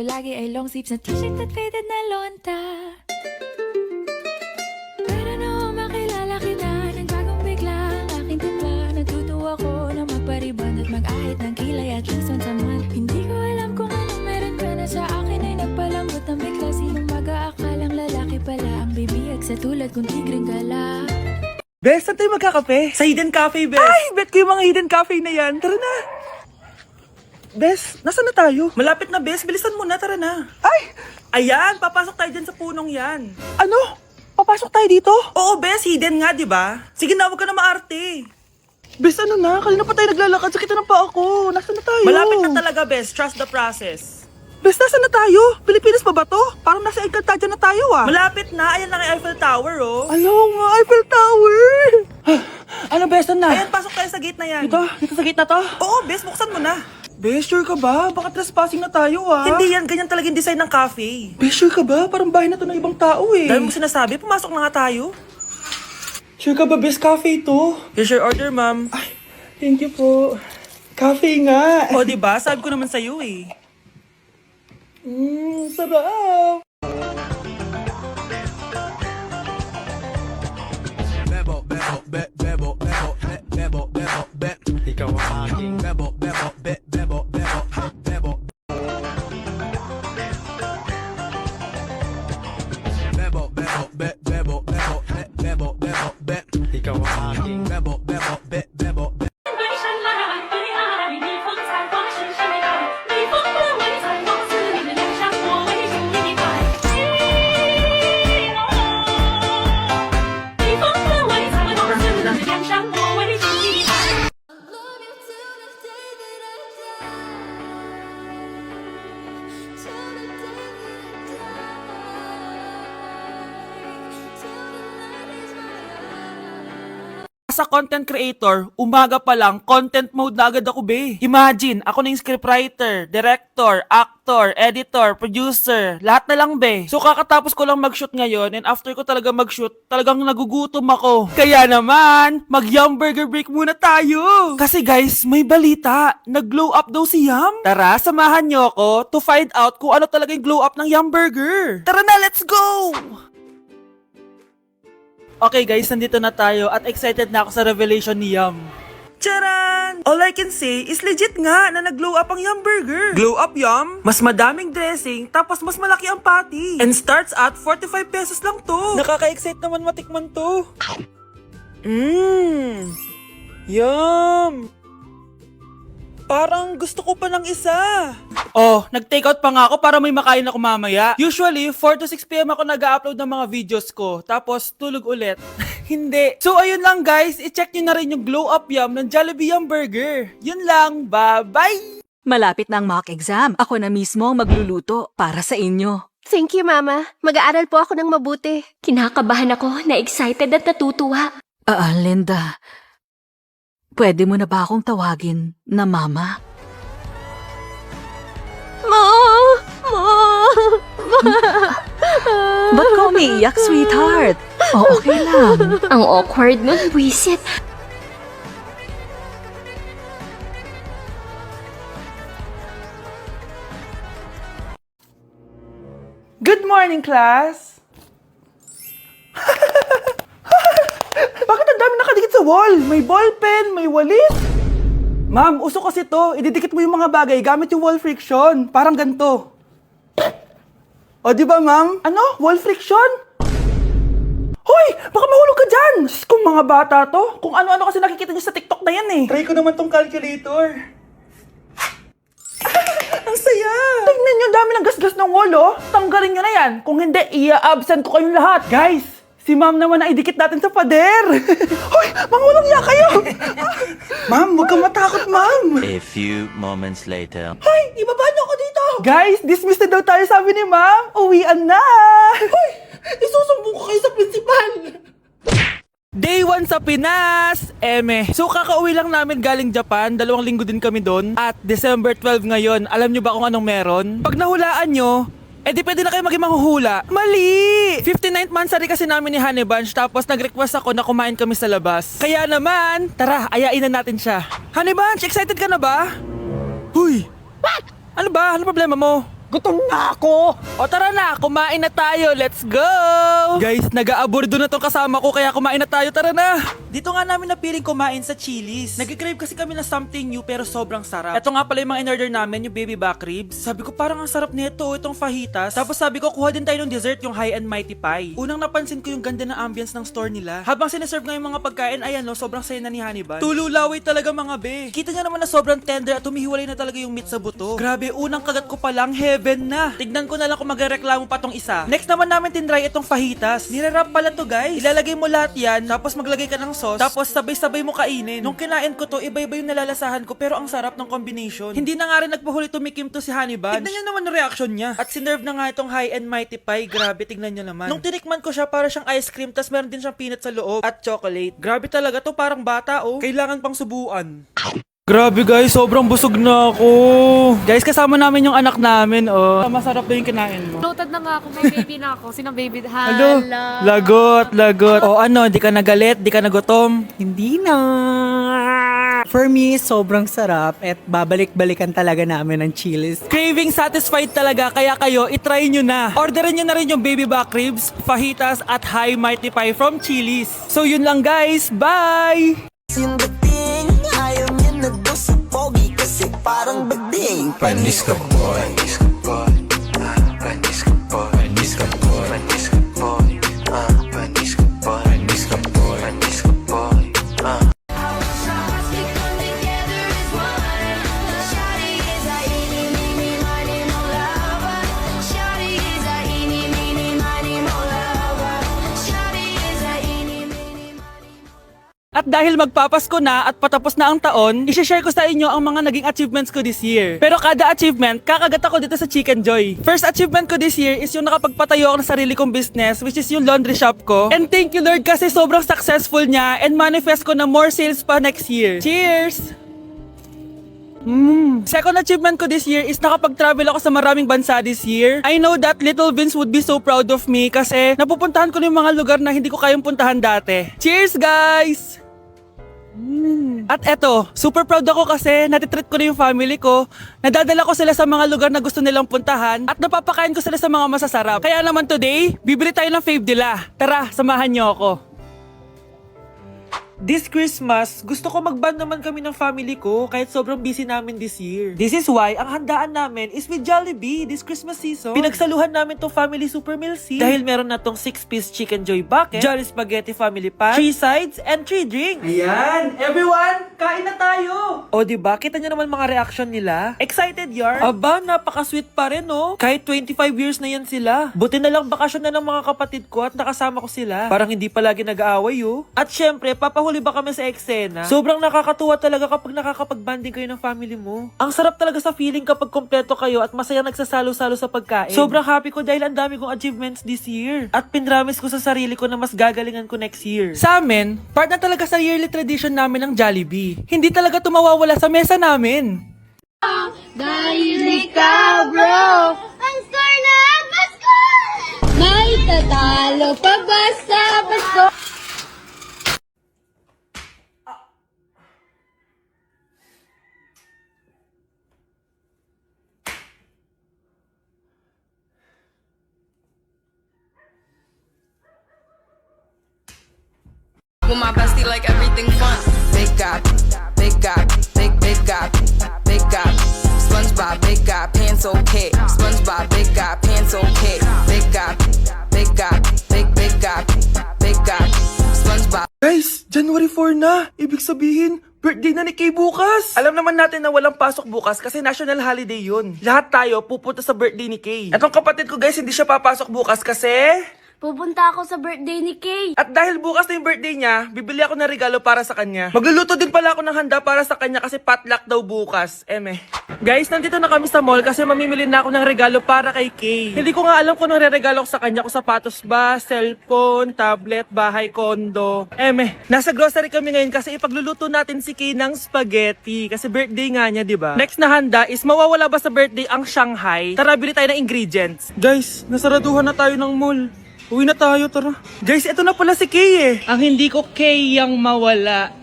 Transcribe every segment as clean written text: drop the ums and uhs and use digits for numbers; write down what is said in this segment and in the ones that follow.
ko lagi ay long sleeves na t-shirt at faded na lonta. Pero noong makilala kita, nagbagong bigla ang aking timpla. Natutuwa ko na magpariban at mag-ahit ng kilay at least once a month. Hindi ko alam kung anong meron ka na sa akin ay nagpalambot ng bigla. Sinong mag-aakalang lalaki pala ang bibiyag sa tulad kong tigreng gala. Bes, saan tayo magkakape? Sa Hidden Cafe, Bes. Ay, bet ko yung mga Hidden Cafe na yan. Tara na. Bes, nasaan na tayo? Malapit na, Bes. Bilisan mo na, tara na. Ay! Ayan, papasok tayo dyan sa punong yan. Ano? Papasok tayo dito? Oo, Bes. Hidden nga, di ba? Sige na, huwag ka na maarte. Bes, ano na? Kanina pa tayo naglalakad. Sakit na pa ako. Nasaan na tayo? Malapit na talaga, Bes. Trust the process. Bes, nasaan na tayo? Pilipinas pa ba to? Parang nasa Encantadia na tayo ah. Malapit na. Ayan lang ang Eiffel Tower oh. Ano nga, Eiffel Tower? Ano, Bes, saan na? Ayan, pasok tayo sa gate na yan. Dito sa gate na to? Oo, Bes, buksan mo na. Bes, sure ka ba? Baka trespassing na tayo ah. Hindi yan, ganyan talaga yung design ng cafe. Bes, sure ka ba? Parang bahay na to ng ibang tao eh. Dahil mo sinasabi, pumasok na nga tayo. Sure ka ba, Bes, cafe to? Here's your order, ma'am. Ay, thank you po. Cafe nga. O, diba? Sabi ko naman sa'yo eh. Sarap! Bebo, bebo, bebo, bebo, bebo, bebo, bebo. Ikaw ang aking bebo, bebo, bebo, bebo, bebo. Bebo, bebo, bebo, bebo, bebo, bebo, bebo. Ikaw ang aking bebo, bebo, bebo, bebo. 对山来，对爱，逆风采花是山内外，逆风的为采花似你的脸上，我为情意的快。逆风的为采花似你的脸上，我为情意的快。 Love you till the day that I die. Till the day that I die. Till the night is my life. Sa content creator, umaga pa lang, content mode na agad ako, be. Imagine, ako na yung scriptwriter, director, actor, editor, producer, lahat na lang, be. So, kakatapos ko lang mag-shoot ngayon, and after ko talaga mag-shoot, talagang nagugutom ako. Kaya naman, mag-Yum Burger break muna tayo. Kasi guys, may balita, nag-glow up daw si Yum. Tara, samahan niyo ako to find out kung ano talaga yung glow up ng Yum Burger. Tara na, let's go! Okay guys, nandito na tayo at excited na ako sa revelation ni Yum. Charan! All I can say is legit nga na nag-glow up ang Yum Burger. Glow up, Yum? Mas madaming dressing, tapos mas malaki ang patty. And starts at 45 pesos lang to. Nakaka-excite naman matikman to. Yum! Parang gusto ko pa ng isa. Oh, nag-take out pa nga ako para may makain ako mamaya. Usually, 4 to 6 PM ako nag-upload ng mga videos ko. Tapos, tulog ulit. Hindi. So, ayun lang guys. I-check nyo na rin yung Glow Up Yum ng Jollibee Yum Burger. Yun lang. Bye-bye! Malapit na ang mock exam. Ako na mismo ang magluluto para sa inyo. Thank you, Mama. Mag-aaral po ako ng mabuti. Kinakabahan ako, na-excited at natutuwa. Linda. Pwede mo na ba akong tawagin na Mama? Ma! Ba't ka umiiyak, sweetheart? Okay lang. Ang awkward nun, buwisit. Good morning, class! Bakit ang dami nakadikit sa wall? May ballpen, may walis. Ma'am, uso kasi to. Ididikit mo yung mga bagay gamit yung wall friction. Parang ganito. O, di ba, ma'am? Ano? Wall friction? Hoy! Baka mahulog ka dyan! Sus, kung mga bata to. Kung ano-ano kasi nakikita niyo sa TikTok na yan eh. Try ko naman tong calculator. Ang saya! Tingnan niyo, dami ng gasgas ng wall, oh. Tanggalin niyo na yan. Kung hindi, i-absent ko kayong lahat. Guys! Si ma'am naman ang idikit natin sa pader. Hoy! Mangulong niya kayo! Ma'am, huwag kang matakot, ma'am. A few moments later. Hoy! Ibaba niyo ako dito! Guys, dismiss na daw tayo, sabi ni ma'am. Uwian na! Hoy! Isusumbong ko kayo sa principal! Day 1 sa Pinas! So kakauwi lang namin galing Japan, 2 linggo din kami doon. At December 12 ngayon, alam nyo ba kung anong meron? Pag nahulaan nyo, di pwede na kayo maging manghuhula. Mali! 59th monthsary kasi namin ni Honey Bunch, tapos nag-request ako na kumain kami sa labas. Kaya naman, tara, ayain na natin siya. Honey Bunch, excited ka na ba? Huy! Ano ba? Ano problema mo? Gutom na ako! O tara na, kumain na tayo. Let's go! Guys, nag-aabordo na tong kasama ko kaya kumain na tayo. Tara na! Dito nga namin napiling kumain sa Chili's. Nag-crave kasi kami na something new pero sobrang sarap. Ito nga pala yung mga in-order namin, yung baby back ribs. Sabi ko parang ang sarap nito, itong fajitas. Tapos sabi ko kuha din tayo ng dessert, yung high and mighty pie. Unang napansin ko yung ganda ng ambience ng store nila. Habang sineserve nga yung mga pagkain, ayan no, sobrang saya na ni Hannibal. Tululaway talaga mga be. Kita niya naman na sobrang tender at humihiwalay na talaga yung meat sa buto. Grabe, unang kagat ko pa lang, heaven na. Tignan ko na lang kung magreklamo pa tong isa. Next naman namin tinry itong fajitas. Nirarap pala to guys. Ilalagay mo lahat yan, tapos maglagay ka ng sauce, tapos sabay-sabay mo kainin. Nung kinain ko to, iba-iba yung nalalasahan ko pero ang sarap ng combination. Hindi na nga rin nagpahuli tumikim to si Hannibal. Tignan niyo naman yung reaction niya. At sinerve na nga itong high and mighty pie. Grabe, tignan niyo naman. Nung tinikman ko siya, para siyang ice cream, tas meron din siyang peanut sa loob at chocolate. Grabe talaga to, parang bata oh. Kailangan pang subuan. Grabe guys, sobrang busog na ako. Guys, kasama namin yung anak namin, oh. Masarap ba yung kinain mo? Loaded na nga ako, may baby na ako. Sinong baby? Hello? Hala. Lagot. O ano, di ka nagalit, di ka nagutom? Hindi na. For me, sobrang sarap at babalik-balikan talaga namin ng Chili's. Craving satisfied talaga, kaya kayo, itry nyo na. Orderin nyo na rin yung baby back ribs, fajitas at high mighty pie from Chili's. So yun lang guys, bye! Yung dating, ayaw niya na daw sa pogi kasi parang bading. Panis ka boy, panis ka boy, panis ka boy, panis ka boy, panis ka boy, panis ka boy, panis ka boy, panis ka boy, At dahil magpapasko na at patapos na ang taon, i-share ko sa inyo ang mga naging achievements ko this year. Pero kada achievement, kakagat ako dito sa Chicken Joy. First achievement ko this year is yung nakapagpatayo ako ng sarili kong business, which is yung laundry shop ko. And thank you Lord kasi sobrang successful niya and manifest ko na more sales pa next year. Cheers! Second achievement ko this year is nakapag-travel ako sa maraming bansa this year. I know that Little Vince would be so proud of me kasi napupuntahan ko na yung mga lugar na hindi ko kayang puntahan dati. Cheers guys! At eto, super proud ako kasi natitreat ko na yung family ko, nadadala ko sila sa mga lugar na gusto nilang puntahan at napapakain ko sila sa mga masasarap. Kaya naman today, bibili tayo ng fave nila. Tara, samahan niyo ako. This Christmas, gusto ko mag-band naman kami ng family ko kahit sobrang busy namin this year. This is why ang handaan namin is with Jollibee this Christmas season. Pinagsaluhan namin tong family super meal scene dahil meron na tong 6-piece Chicken Joy Bucket, Jolly Spaghetti Family Pan, 3 sides, and 3 drinks. Ayan! Everyone, kain na tayo! O diba, kita nyo naman mga reaction nila? Excited yarn? Aba, napaka-sweet pa rin oh. Kahit 25 years na yan sila. Buti na lang bakasyon na ng mga kapatid ko at nakasama ko sila. Parang hindi palagi nag-aaway oh. At syempre, papahuli ba kami sa eksena? Sobrang nakakatuwa talaga kapag nakakapag-banding kayo ng family mo. Ang sarap talaga sa feeling kapag kompleto kayo at masaya nagsasalo-salo sa pagkain. Sobrang happy ko dahil ang dami kong achievements this year. At pinramis ko sa sarili ko na mas gagalingan ko next year. Sa amin, part na talaga sa yearly tradition namin ng Jollibee. Hindi talaga tumawawala sa mesa namin. Dahil ikaw, bro, ang star na Pasko! May tatalo pa ba sa Pasko? With my bestie like everything fun. Big gap, big gap, big gap, big gap. SpongeBob, big gap, pants okay. SpongeBob, big gap, pants okay. Big gap, big gap, big gap, big gap. SpongeBob. Guys, January 4 na. Ibig sabihin, birthday na ni Kay bukas. Alam naman natin na walang pasok bukas kasi national holiday yun. Lahat tayo pupunta sa birthday ni Kay. Etong kapatid ko guys, hindi siya papasok bukas kasi... Pupunta ako sa birthday ni Kay. At dahil bukas na yung birthday niya, bibili ako ng regalo para sa kanya. Magluluto din pala ako ng handa para sa kanya kasi potluck daw bukas. Guys, nandito na kami sa mall kasi mamimili na ako ng regalo para kay Kay. Hindi ko nga alam kung anong re-regalo ko sa kanya. Kung sapatos ba, cellphone, tablet, bahay, kondo. Nasa grocery kami ngayon kasi ipagluluto natin si Kay ng spaghetti. Kasi birthday nga niya, di ba? Next na handa is mawawala ba sa birthday ang Shanghai? Tara, bili tayo ng ingredients. Guys, nasaraduhan na tayo ng mall. Uwi na tayo, tara. Guys, ito na pala si Kay eh. Ang hindi ko Kay yang mawala.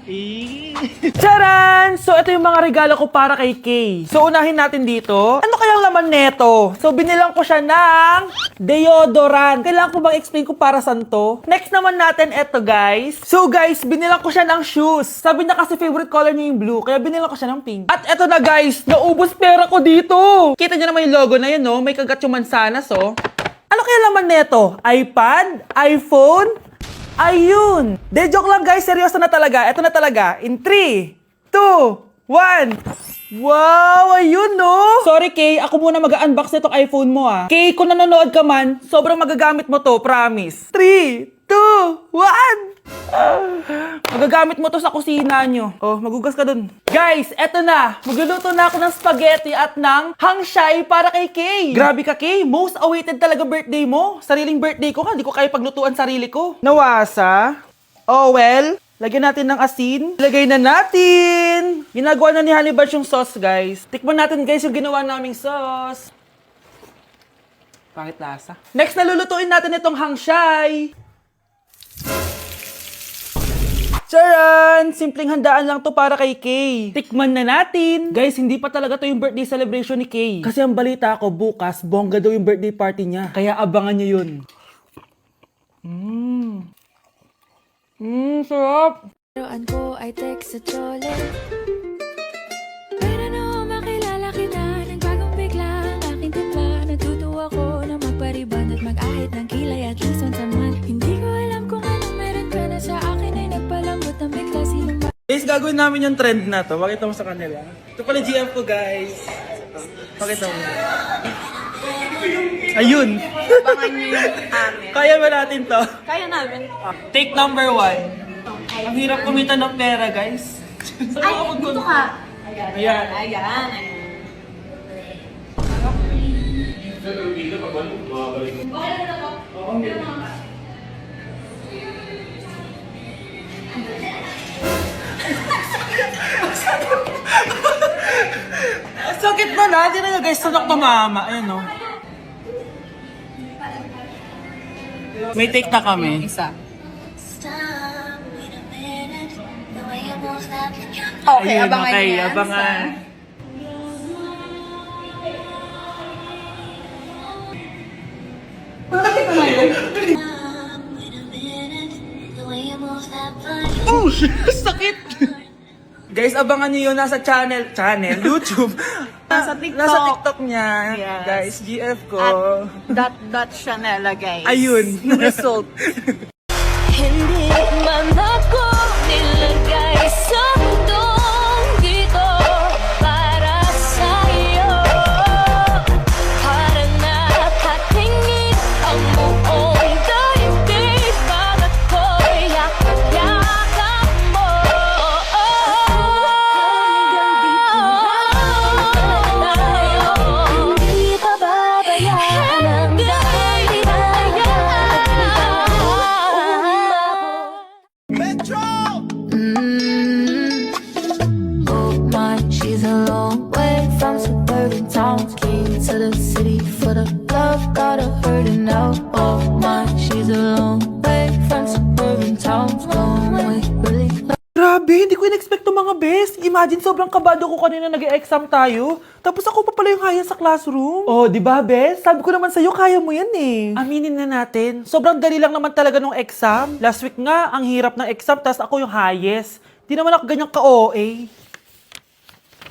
Charan! So, ito yung mga regalo ko para kay Kay. So, unahin natin dito. Ano kayang laman neto? So, binilang ko siya ng deodorant. Kailangan ko bang explain ko para saan to? Next naman natin, eto guys. So, guys, binilang ko siya ng shoes. Sabi na kasi favorite color niya yung blue, kaya binilang ko siya ng pink. At eto na guys, naubos pera ko dito. Kita niyo naman yung logo na yun, no? May kagat yung mansanas, oh. Ano kaya laman neto? iPad? iPhone? Ayun! De, joke lang guys, seryoso na talaga. Ito na talaga. In 3, 2, 1. Wow! Ayun, no? Sorry, Kay. Ako muna mag-unbox nitong iPhone mo, ah. Kay, kung nanonood ka man, sobrang magagamit mo to, promise. 3, 2, 1. Magagamit mo to sa kusina nyo. Oh, magugas ka dun. Guys, eto na. Magluluto na ako ng spaghetti at ng hangshai para kay Kay. Grabe ka, Kay. Most awaited talaga birthday mo. Sariling birthday ko ka. Hindi ko kaya paglutuan sarili ko. Nawasa. Oh, well. Lagyan natin ng asin. Lagay na natin. Ginagawa na ni Honey Bunch yung sauce, guys. Tikman natin, guys, yung ginawa naming sauce. Pangit lasa. Next, nalulutuin natin itong hangshai. Charan! Simpleng handaan lang to para kay Kay. Tikman na natin. Guys, hindi pa talaga to yung birthday celebration ni Kay. Kasi ang balita ko, bukas, bongga daw yung birthday party niya. Kaya abangan niyo yun. Sarap! Laruan ko ay text sa trole. Para na makilala kita ng bagong bigla ang aking timpla. Natutuwa ko na magpariban at mag-ahit ng kilay at lison saman. Hindi ko alam kung anong meron ka na sa akin ay nagpalambot ng bigla. Sinong Guys, gagawin namin yung trend na to. Pakita mo sa kanila. Ito pala yung GF ko, guys. Pakita mo. Ayun. Abangan niyo yung amin. Kaya ba natin to? Kaya namin. Take number 1. Ang hirap kumita ng pera, guys. Ay, dito ka. Ayan. Ayan. Sakit na na. Hindi na guys, sunok na mama. Ayan, no. May take na kami. Isa. Okay, abangan okay, yan. abangan. Oh, sakit! Guys, abangan niyo yun nasa channel, YouTube. Nasa TikTok. Nasa TikTok niya. Yes. Guys, GF ko. Dot Chanela, guys. Ayun. Result. Hindi man ako nilagay sa mundong dito para sa'yo. Para nakatingin ang buong daigdig pag ako'y yakap mo. Hindi pa babayaan ang Oh my, she's a long way from suburban towns. Came to the city for the love, got her hurting now. Oh my, she's a long way from suburban towns. Long way, really. Grabe, hindi ko in-expect to mga best. Imagine, sobrang kabado ko kanina nag-exam tayo. Tapos ako pa pala yung haya sa classroom. Oh, di ba, best? Sabi ko naman sa'yo, kaya mo yan eh. Aminin na natin. Sobrang dali lang naman talaga nung exam. Last week nga, ang hirap ng exam, tas ako yung highest. Di naman ako ganyang ka-OA.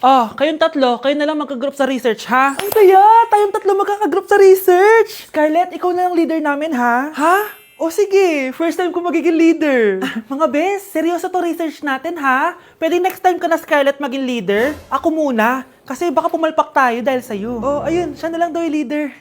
Oh, kayong tatlo, kayo na lang magka-group sa research, ha? Ang saya! Tayong tatlo magkaka-group sa research! Scarlett, ikaw na lang leader namin, ha? Ha? O sige, first time ko magiging leader. Mga bes, seryoso to research natin, ha? Pwede next time ka na, Scarlett, maging leader? Ako muna, kasi baka pumalpak tayo dahil sa'yo. Oh, ayun, siya na lang daw yung leader.